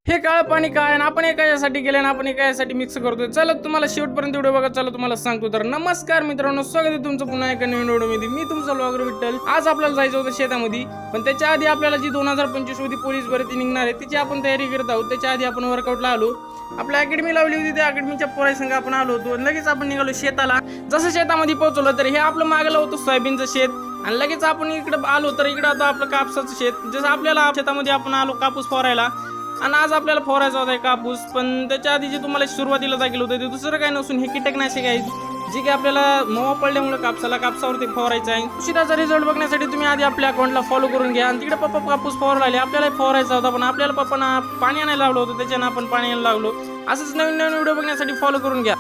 हे काळं पाणी काय आणि आपण एका यासाठी गेले आणि आपण एका यासाठी मिक्स करतोय. चला तुम्हाला शेवटपर्यंत व्हिडिओ बघा. चला तुम्हाला सांगतो. तर नमस्कार मित्रांनो, स्वागत आहे तुमचं पुन्हा एका नवीन व्हिडिओमध्ये. मी तुमचा व्लॉगर विठ्ठल. आज आपल्याला जायचं होतं शेतामध्ये, पण त्याच्या आधी आपल्याला जी 2025 मध्ये पोलीस भरती निघणार आहे तिची आपण तयारी करत आहोत. त्याच्या आधी आपण वर्कआउटला आलो, आपल्या अकॅडमी लावली होती. त्या अकॅडमीच्या पोरांसंग आपण आलो होतो. लगेच आपण निघालो शेताला. जसं शेतामध्ये पोहोचलो तर हे आपलं मागलं होतं सोयाबीनचं शेत, आणि लगेच आपण इकडे आलो तर इकडे आता आपलं कापसाचं शेत. जसं आपल्याला शेतामध्ये आपण आलो कापूस फोरायला, आणि आज आपल्याला फोरायचा होता कापूस. पण त्याच्या आधी जे तुम्हाला सुरुवातीला दाखवलं होतं ते दुसरं काय नसून हे कीटकनाशक आहे, जे की आपल्याला मोह पडल्यामुळे कापसावरती फवारायचं आहे. उशिराचा रिझल्ट बघण्यासाठी तुम्ही आधी आपल्या अकाउंटला फॉलो करून घ्या. आणि तिकडे पप्पा कापूस फवारला, आपल्याला फवारायचा होता, पण आपल्याला पप्पांना पाणी आणायला लावलं होतं, त्याच्यानं आपण पाणी आणायला लागलो. असंच नवीन नवीन व्हिडिओ बघण्यासाठी फॉलो करून घ्या.